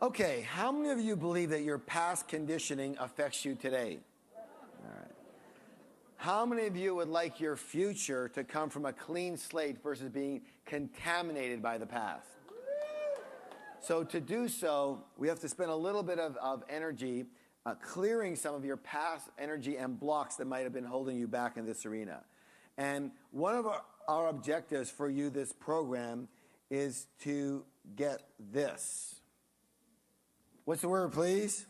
Okay, how many of you believe that your past conditioning affects you today? All right. How many of you would like your future to come from a clean slate versus being contaminated by the past? So to do so, we have to spend a little bit of energy clearing some of your past energy and blocks that might have been holding you back in this arena. And one of our objectives for you this program is to get this. What's the word, please?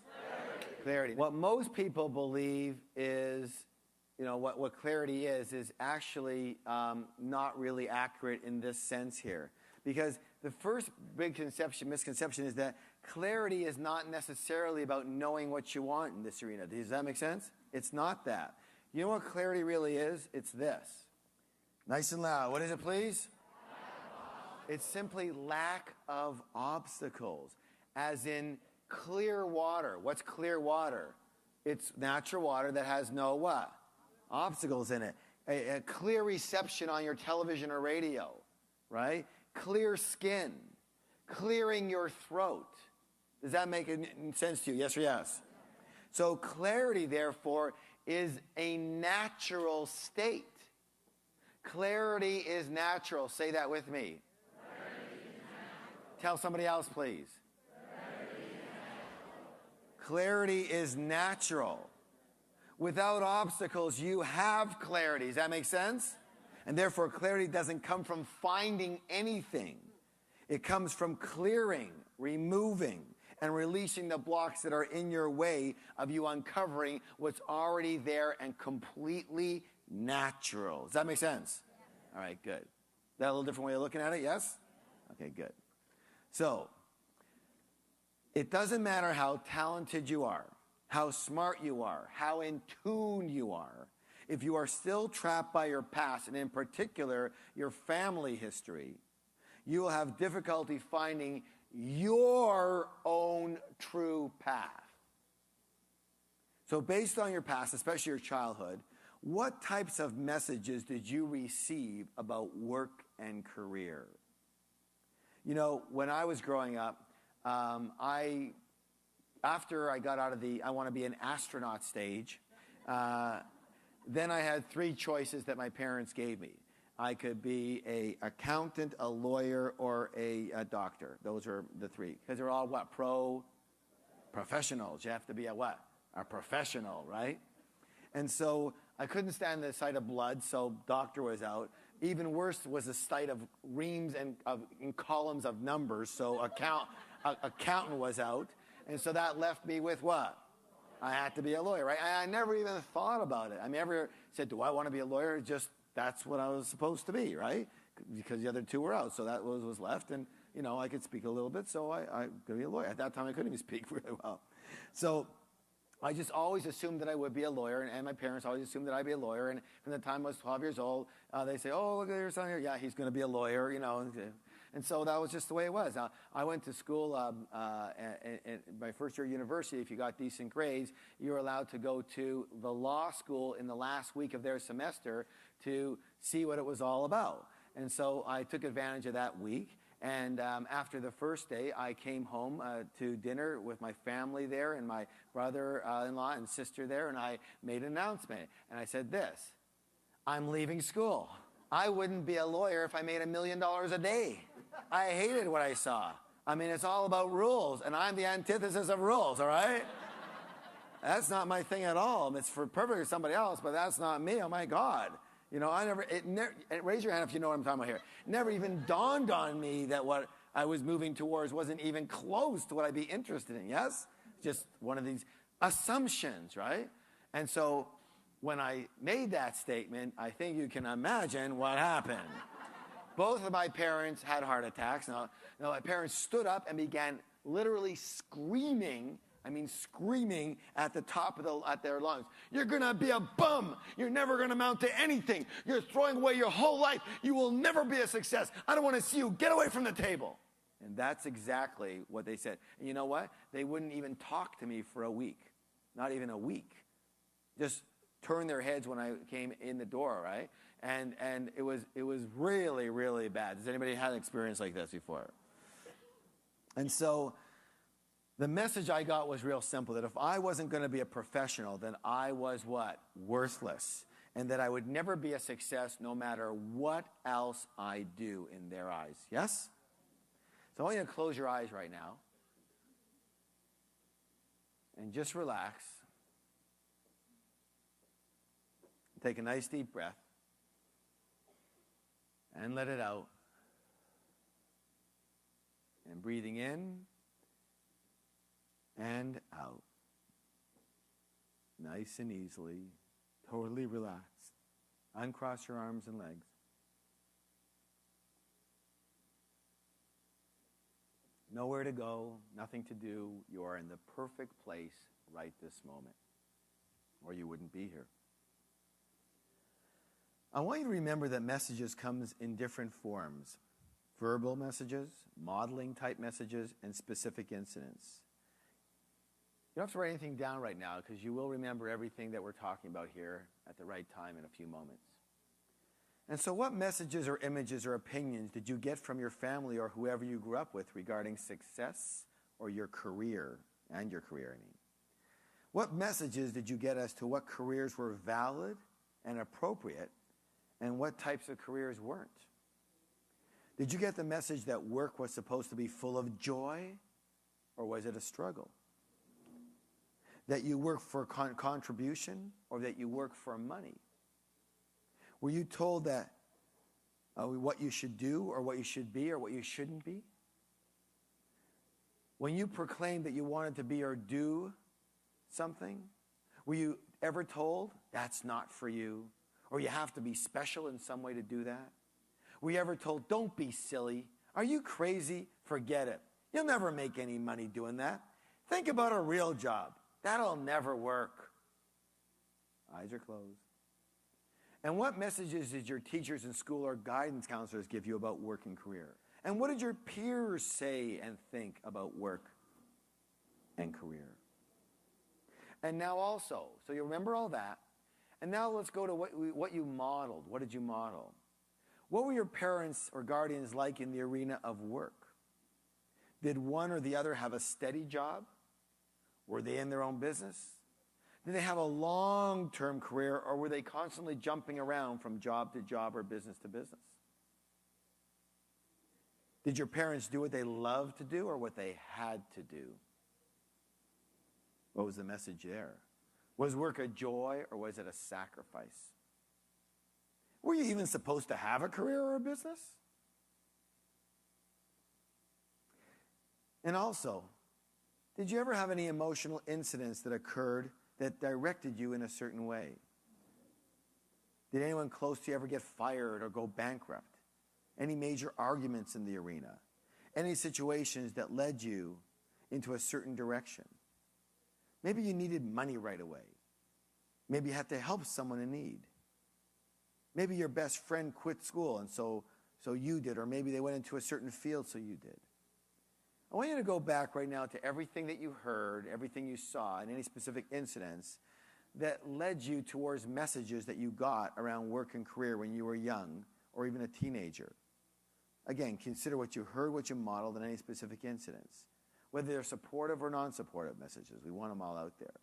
Clarity. What most people believe is, what clarity is actually not really accurate in this sense here. Because the first big misconception is that clarity is not necessarily about knowing what you want in this arena. Does that make sense? It's not that. You know what clarity really is? It's this. Nice and loud. What is it, please? It's simply lack of obstacles, as in clear water. What's clear water? It's natural water that has no what? Obstacles in it. A clear reception on your television or radio, right? Clear skin. Clearing your throat. Does that make sense to you? Yes or yes? So clarity, therefore, is a natural state. Clarity is natural. Say that with me. Tell somebody else, please. Clarity is natural. Without obstacles, you have clarity. Does that make sense? And therefore, clarity doesn't come from finding anything. It comes from clearing, removing, and releasing the blocks that are in your way of you uncovering what's already there and completely natural. Does that make sense? All right, good. That a little different way of looking at it, yes? Okay, good. So, it doesn't matter how talented you are, how smart you are, how in tune you are, if you are still trapped by your past, and in particular, your family history, you will have difficulty finding your own true path. So based on your past, especially your childhood, what types of messages did you receive about work and career? When I was growing up, after I got out of the I want to be an astronaut stage, then I had three choices that my parents gave me. I could be an accountant, a lawyer, or a doctor. Those are the three. Because they're all what? Professionals. You have to be a what? A professional, right? And so I couldn't stand the sight of blood, so doctor was out. Even worse was the sight of reams and columns of numbers, so accountant was out. And so that left me with what? I had to be a lawyer, right? I never even thought about it. I never said, do I want to be a lawyer? Just that's what I was supposed to be, right? Because the other two were out, so that was left. And, I could speak a little bit, so I could be a lawyer. At that time, I couldn't even speak really well. So I just always assumed that I would be a lawyer, and my parents always assumed that I'd be a lawyer. And from the time I was 12 years old, they say, oh, look at your son here. Yeah, he's going to be a lawyer, And so that was just the way it was. I went to school, my first year of university. If you got decent grades, you were allowed to go to the law school in the last week of their semester to see what it was all about. And so I took advantage of that week. And after the first day, I came home to dinner with my family there and my brother-in-law and sister there, and I made an announcement. And I said this, I'm leaving school. I wouldn't be a lawyer if I made $1 million a day. I hated what I saw. It's all about rules, and I'm the antithesis of rules, all right? That's not my thing at all. It's for perfect for somebody else, but that's not me. Oh, my God. Raise your hand if you know what I'm talking about here. It never even dawned on me that what I was moving towards wasn't even close to what I'd be interested in, yes? Just one of these assumptions, right? And so when I made that statement, I think you can imagine what happened. Both of my parents had heart attacks. Now, my parents stood up and began literally screaming at the top of their lungs. You're going to be a bum. You're never going to amount to anything. You're throwing away your whole life. You will never be a success. I don't want to see you. Get away from the table. And that's exactly what they said. And you know what? They wouldn't even talk to me for a week. Not even a week. Just turn their heads when I came in the door, right? And it was really, really bad. Has anybody had an experience like this before? And so The message I got was real simple, that if I wasn't going to be a professional, then I was what? Worthless. And that I would never be a success no matter what else I do in their eyes. Yes? So I want you to close your eyes right now. And just relax. Take a nice deep breath. And let it out. And breathing in and out. Nice and easily. Totally relaxed. Uncross your arms and legs. Nowhere to go, nothing to do. You are in the perfect place right this moment, or you wouldn't be here. I want you to remember that messages comes in different forms. Verbal messages, modeling type messages, and specific incidents. You don't have to write anything down right now because you will remember everything that we're talking about here at the right time in a few moments. And so what messages or images or opinions did you get from your family or whoever you grew up with regarding success or your career, and your career, I mean? What messages did you get as to what careers were valid and appropriate and what types of careers weren't? Did you get the message that work was supposed to be full of joy, or was it a struggle? That you work for contribution, or that you work for money? Were you told that what you should do, or what you should be, or what you shouldn't be? When you proclaimed that you wanted to be or do something, were you ever told that's not for you, or you have to be special in some way to do that? Were you ever told, don't be silly? Are you crazy? Forget it. You'll never make any money doing that. Think about a real job. That'll never work. Eyes are closed. And what messages did your teachers in school or guidance counselors give you about work and career? And what did your peers say and think about work and career? And now also, so you remember all that, and now let's go to what you modeled. What did you model? What were your parents or guardians like in the arena of work? Did one or the other have a steady job? Were they in their own business? Did they have a long-term career, or were they constantly jumping around from job to job or business to business? Did your parents do what they loved to do or what they had to do? What was the message there? Was work a joy or was it a sacrifice? Were you even supposed to have a career or a business? And also, did you ever have any emotional incidents that occurred that directed you in a certain way? Did anyone close to you ever get fired or go bankrupt? Any major arguments in the arena? Any situations that led you into a certain direction? Maybe you needed money right away. Maybe you had to help someone in need. Maybe your best friend quit school and so you did, or maybe they went into a certain field so you did. I want you to go back right now to everything that you heard, everything you saw, and any specific incidents that led you towards messages that you got around work and career when you were young or even a teenager. Again, consider what you heard, what you modeled, and any specific incidents. Whether they're supportive or non-supportive messages. We want them all out there.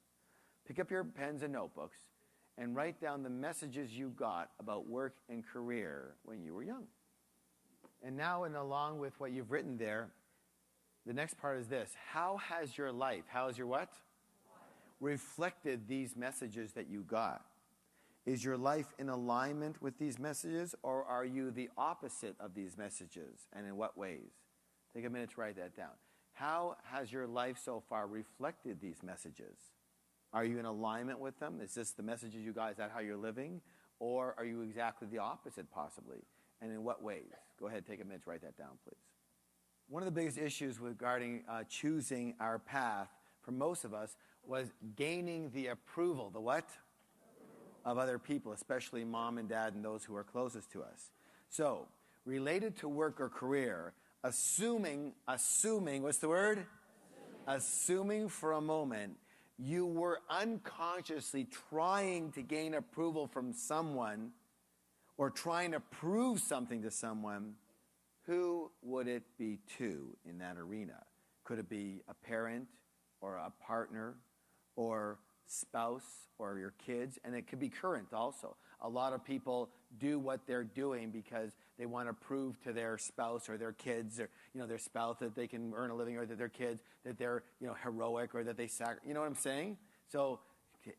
Pick up your pens and notebooks and write down the messages you got about work and career when you were young. And now, and along with what you've written there, the next part is this. How has your life, how has your what? Reflected these messages that you got? Is your life in alignment with these messages, or are you the opposite of these messages, and in what ways? Take a minute to write that down. How has your life so far reflected these messages? Are you in alignment with them? Is this the messages you got? Is that how you're living? Or are you exactly the opposite, possibly? And in what ways? Go ahead, take a minute to write that down, please. One of the biggest issues regarding choosing our path for most of us was gaining the approval, the what? Of other people, especially mom and dad and those who are closest to us. So, related to work or career, assuming, what's the word? Assuming for a moment you were unconsciously trying to gain approval from someone or trying to prove something to someone, who would it be to in that arena? Could it be a parent? or a partner or spouse or your kids, and it could be current also. A lot of people do what they're doing because they want to prove to their spouse or their kids or their spouse that they can earn a living, or that their kids that they're heroic, or that they you know what I'm saying? So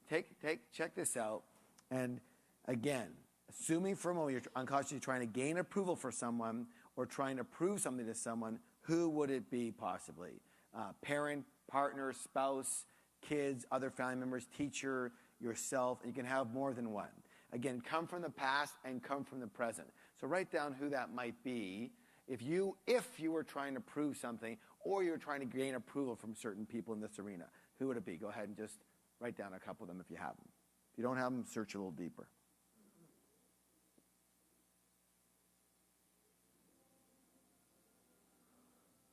check this out. And again, assuming for a moment you're unconsciously trying to gain approval for someone or trying to prove something to someone, who would it be possibly? Parent, partner, spouse, kids, other family members, teacher, yourself. You can have more than one. Again, come from the past and come from the present. So write down who that might be if you were trying to prove something, or you're trying to gain approval from certain people in this arena. Who would it be? Go ahead and just write down a couple of them if you have them. If you don't have them, search a little deeper.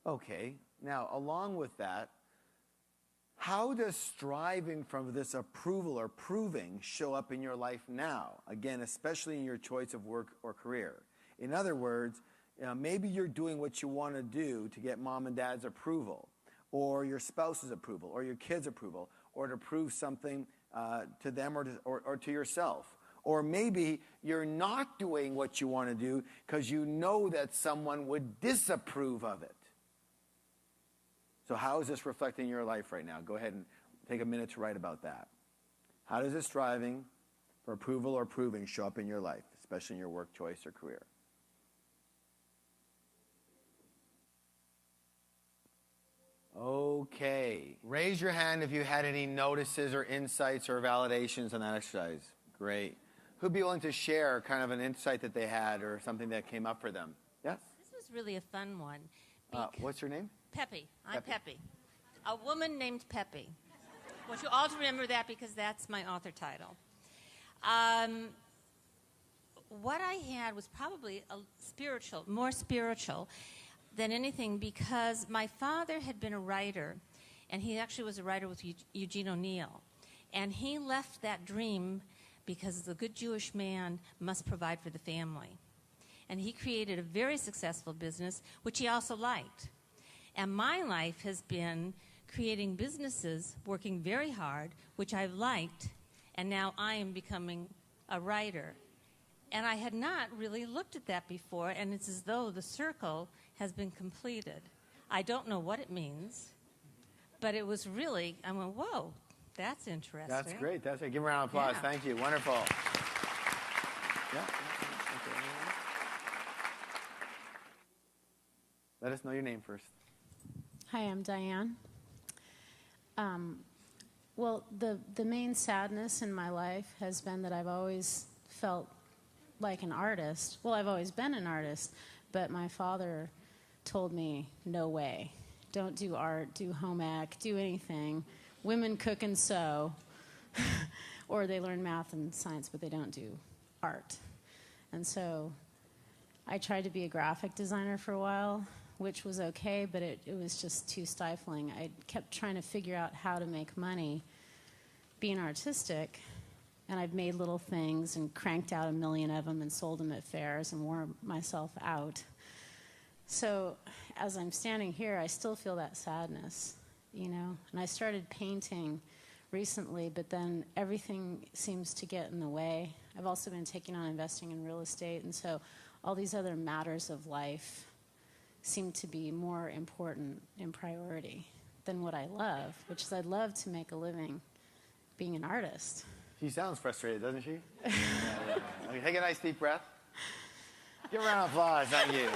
Okay, now along with that, how does striving for this approval or proving show up in your life now? Again, especially in your choice of work or career. In other words, maybe you're doing what you want to do to get mom and dad's approval, or your spouse's approval, or your kids' approval, or to prove something to them or to yourself. Or maybe you're not doing what you want to do because you know that someone would disapprove of it. So how is this reflecting your life right now? Go ahead and take a minute to write about that. How does this striving for approval or proving show up in your life, especially in your work choice or career? Okay. Raise your hand if you had any notices or insights or validations on that exercise. Great. Who'd be willing to share kind of an insight that they had or something that came up for them? Yes? This was really a fun one. What's your name? Peppy. I'm Peppy. A woman named Peppy. I want you all to remember that because that's my author title. What I had was probably more spiritual than anything, because my father had been a writer, and he actually was a writer with Eugene O'Neill. And he left that dream because the good Jewish man must provide for the family. And he created a very successful business, which he also liked. And my life has been creating businesses, working very hard, which I've liked, and now I am becoming a writer. And I had not really looked at that before, and it's as though the circle has been completed. I don't know what it means, but it was really, I went, whoa, that's interesting. That's great. That's great. Give a round of applause. Yeah. Thank you. Wonderful. Yeah. Okay. Let us know your name first. Hi, I'm Diane. Well, the main sadness in my life has been that I've always felt like an artist. Well, I've always been an artist, but my father told me, no way. Don't do art, do home ec, do anything. Women cook and sew, or they learn math and science, but they don't do art. And so I tried to be a graphic designer for a while, which was okay, but it was just too stifling. I kept trying to figure out how to make money being artistic, and I've made little things and cranked out 1 million of them and sold them at fairs and wore myself out. So as I'm standing here, I still feel that sadness, you know? And I started painting recently, but then everything seems to get in the way. I've also been taking on investing in real estate, and so all these other matters of life seem to be more important in priority than what I love, which is I'd love to make a living being an artist. She sounds frustrated, doesn't she? Yeah. Okay, take a nice deep breath. Give her a round of applause. Thank you.